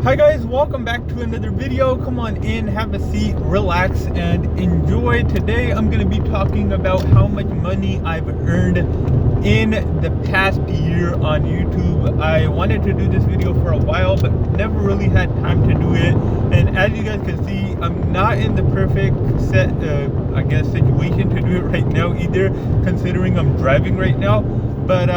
Hi guys, welcome back to another video. Come on in, have a seat, relax, and enjoy. Today I'm going to be talking about how much money I've earned in the past year on YouTube. I wanted to do this video for a while, but never really had time to do it. And as you guys can see, I'm not in the perfect situation to do it right now either, considering I'm driving right now. But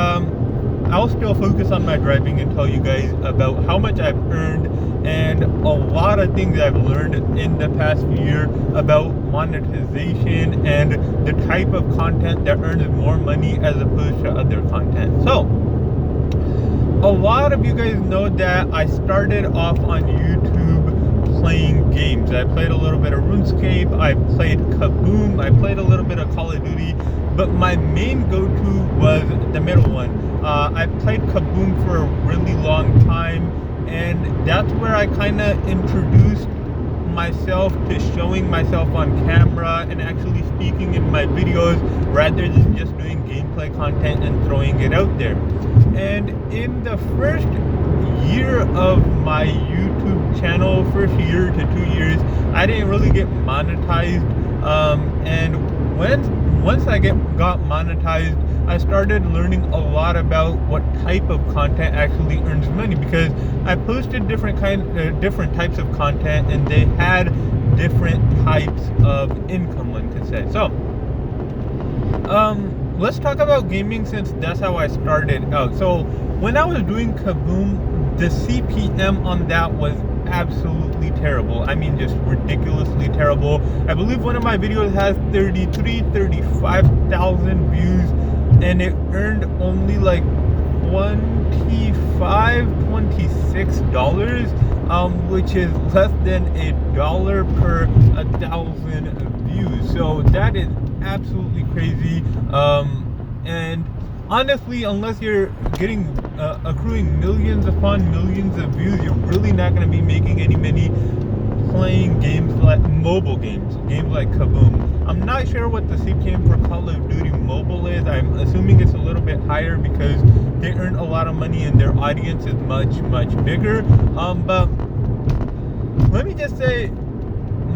I'll still focus on my driving and tell you guys about how much I've earned and a lot of things I've learned in the past year about monetization and the type of content that earns more money as opposed to other content. So, a lot of you guys know that I started off on YouTube playing games. I played a little bit of RuneScape, I played Kaboom, I played a little bit of Call of Duty, but my main go-to was the middle one. I played Kaboom for a really long time, and that's where I kind of introduced myself to showing myself on camera and actually speaking in my videos rather than just doing gameplay content and throwing it out there. And in the first year of my YouTube channel, first year to 2 years, I didn't really get monetized, and once I got monetized, I started learning a lot about what type of content actually earns money, because I posted different types of content and they had different types of income, one could say. So let's talk about gaming, since that's how I started out. So when I was doing Kaboom, the CPM on that was absolutely terrible. I mean, just ridiculously terrible. I believe one of my videos has 35,000 views, and it earned only like $26, which is less than $1 per 1,000 views. So that is absolutely crazy. And honestly, unless you're accruing millions upon millions of views, you're really not going to be making any money playing games like mobile games like Kaboom. I'm not sure what the CPM for Call of Duty Mobile is. I'm assuming it's a little bit higher because they earn a lot of money and their audience is much bigger. But let me just say,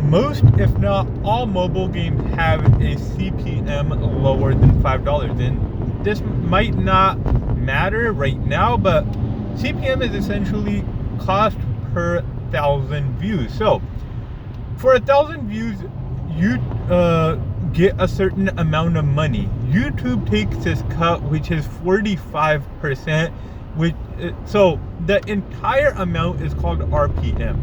most, if not all, mobile games have a CPM lower than $5. And this might not matter right now, but CPM is essentially cost per 1,000 views. So for 1,000 views, you get a certain amount of money. YouTube takes this cut, which is 45%, so the entire amount is called RPM.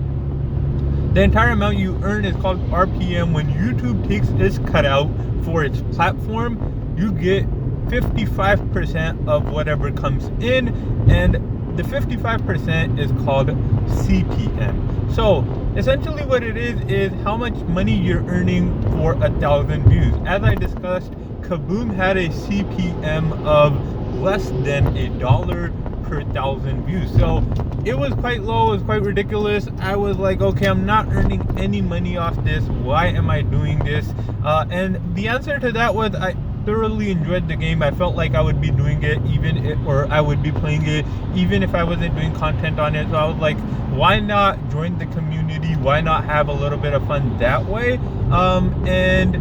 The entire amount you earn is called RPM. When YouTube takes this cut out for its platform, you get 55% of whatever comes in, and the 55% is called CPM. So essentially what it is how much money you're earning for 1,000 views. As I discussed, Kaboom had a CPM of less than $1 per 1,000 views. So it was quite low, it was quite ridiculous. I was like, okay, I'm not earning any money off this. Why am I doing this? And the answer to that was, I thoroughly enjoyed the game. I felt like I would be doing it I would be playing it even if I wasn't doing content on it. So I was like, why not join the community? Why not have a little bit of fun that way? And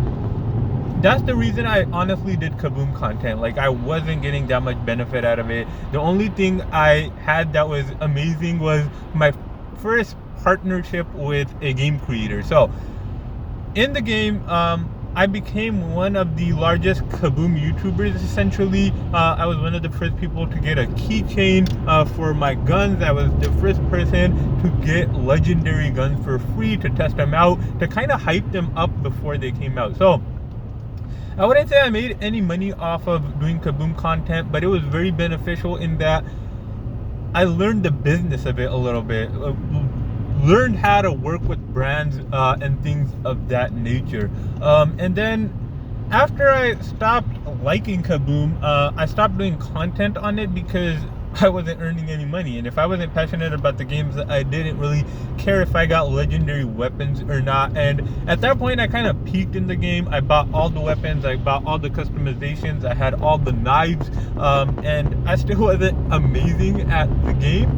that's the reason I honestly did Kaboom content. Like, I wasn't getting that much benefit out of it. The only thing I had that was amazing was my first partnership with a game creator. So in the game, I became one of the largest Kaboom YouTubers, essentially. I was one of the first people to get a keychain for my guns. I was the first person to get legendary guns for free, to test them out, to kind of hype them up before they came out. So I wouldn't say I made any money off of doing Kaboom content, but it was very beneficial in that I learned the business of it a little bit. Learned how to work with brands and things of that nature. And then after I stopped liking Kaboom, I stopped doing content on it because I wasn't earning any money. And if I wasn't passionate about the games, I didn't really care if I got legendary weapons or not. And at that point, I kind of peaked in the game. I bought all the weapons, I bought all the customizations, I had all the knives, and I still wasn't amazing at the game.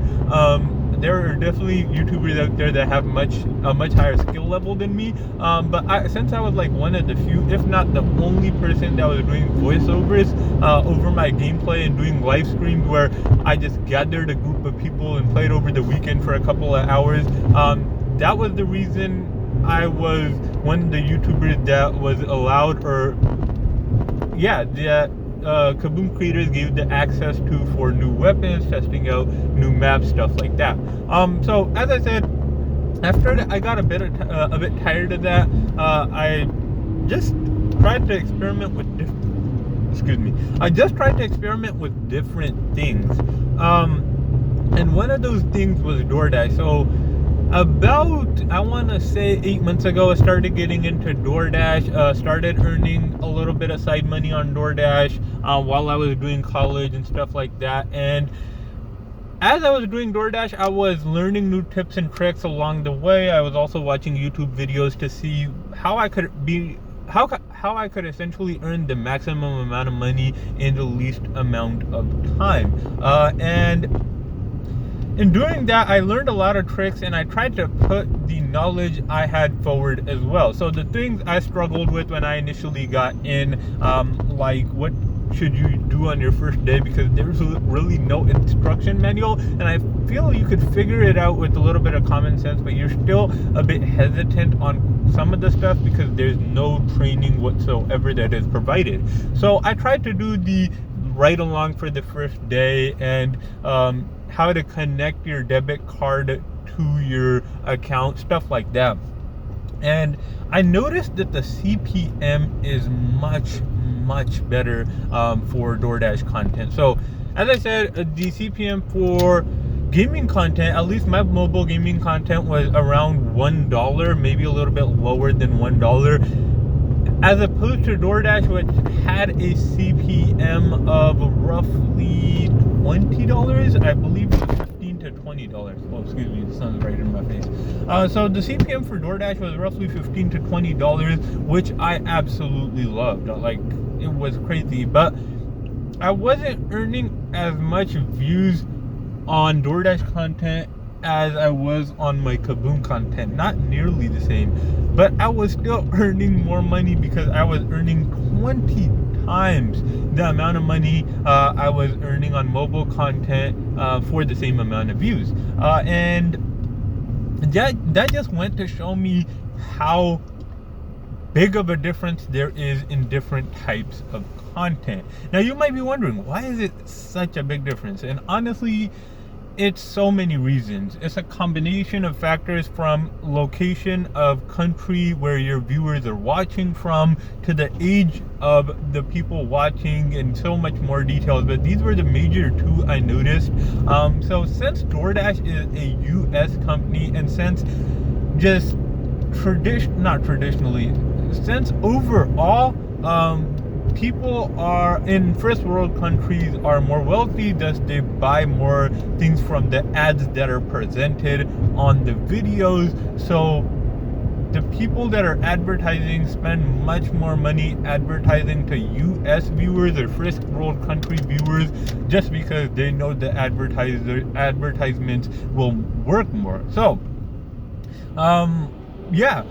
there are definitely YouTubers out there that have a much higher skill level than me. But since I was like one of the few, if not the only person that was doing voiceovers over my gameplay and doing live streams where I just gathered a group of people and played over the weekend for a couple of hours, that was the reason I was one of the YouTubers that was allowed, or yeah, that Kaboom creators gave the access to for new weapons, testing out new maps, stuff like that. So as I said, after I got a bit tired of that, I just tried to experiment with different things. And one of those things was DoorDash. So about, I want to say 8 months ago, I started getting into DoorDash, started earning a little bit of side money on DoorDash while I was doing college and stuff like that. And as I was doing DoorDash, I was learning new tips and tricks along the way. I was also watching YouTube videos to see how I could essentially earn the maximum amount of money in the least amount of time. And in doing that, I learned a lot of tricks, and I tried to put the knowledge I had forward as well. So the things I struggled with when I initially got in, like what should you do on your first day, because there's really no instruction manual, and I feel you could figure it out with a little bit of common sense, but you're still a bit hesitant on some of the stuff because there's no training whatsoever that is provided. So I tried to do the ride along for the first day, and how to connect your debit card to your account, stuff like that. And I noticed that the CPM is much better for DoorDash content. So as I said, the CPM for gaming content, at least my mobile gaming content, was around $1, maybe a little bit lower than $1, as opposed to DoorDash, which had a CPM of roughly $20. I believe it was $15 to $20. Oh, excuse me, the sun's right in my face. So the CPM for DoorDash was roughly $15 to $20, which I absolutely loved. Like, it was crazy, but I wasn't earning as much views on DoorDash content as I was on my Kaboom content. Not nearly the same, but I was still earning more money because I was earning 20 times the amount of money I was earning on mobile content for the same amount of views. And that just went to show me how big of a difference there is in different types of content. Now you might be wondering, why is it such a big difference? And honestly, it's so many reasons. It's a combination of factors, from location of country where your viewers are watching from, to the age of the people watching, and so much more details. But these were the major two I noticed. So since DoorDash is a US company, and since just since overall people are in first world countries are more wealthy, thus they buy more things from the ads that are presented on the videos. So the people that are advertising spend much more money advertising to US viewers or first world country viewers, just because they know the advertisements will work more. So yeah,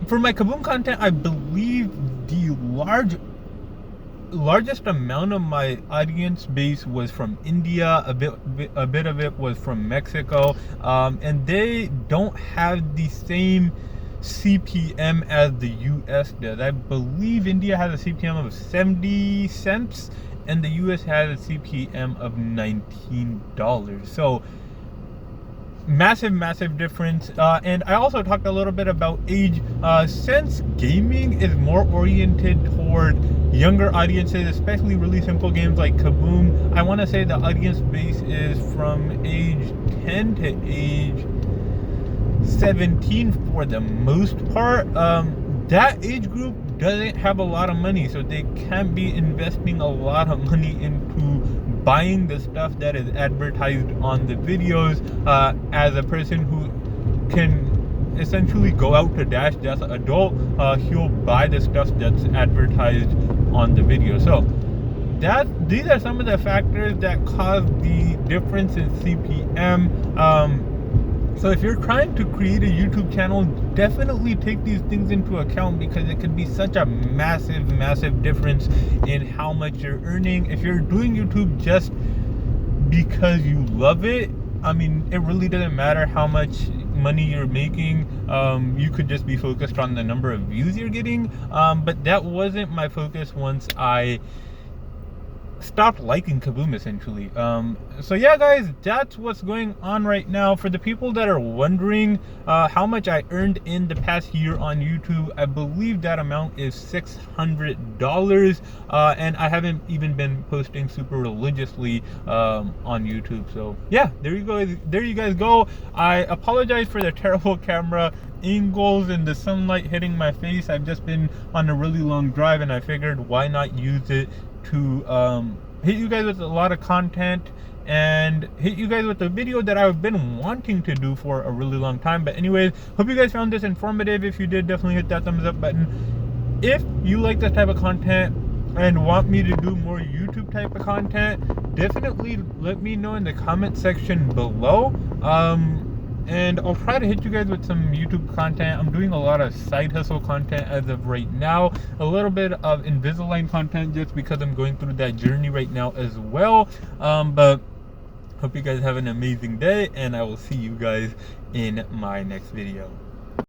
for my Kaboom content, I believe the largest amount of my audience base was from India. A bit of it was from Mexico, and they don't have the same CPM as the US does. I believe India has a CPM of 70 cents and the US has a CPM of $19. So massive difference. And I also talked a little bit about age. Since gaming is more oriented toward younger audiences, especially really simple games like Kaboom, I want to say the audience base is from age 10 to age 17 for the most part. That age group doesn't have a lot of money, so they can't be investing a lot of money into buying the stuff that is advertised on the videos. As a person who can essentially go out to Dash, that's an adult, he'll buy the stuff that's advertised on the video. So these are some of the factors that cause the difference in CPM. So if you're trying to create a YouTube channel, definitely take these things into account, because it could be such a massive difference in how much you're earning. If you're doing YouTube just because you love it, I mean, it really doesn't matter how much money you're making. You could just be focused on the number of views you're getting. But that wasn't my focus once I stopped liking Kaboom, essentially. So yeah, guys, that's what's going on right now. For the people that are wondering how much I earned in the past year on YouTube, I believe that amount is $600, and I haven't even been posting super religiously on YouTube. So yeah, there you guys go. I apologize for the terrible camera angles and the sunlight hitting my face. I've just been on a really long drive, and I figured why not use it to hit you guys with a lot of content and hit you guys with a video that I've been wanting to do for a really long time. But anyways, hope you guys found this informative. If you did, definitely hit that thumbs up button. If you like this type of content and want me to do more YouTube type of content, definitely let me know in the comment section below. And I'll try to hit you guys with some YouTube content. I'm doing a lot of side hustle content as of right now. A little bit of Invisalign content just because I'm going through that journey right now as well. But hope you guys have an amazing day, and I will see you guys in my next video.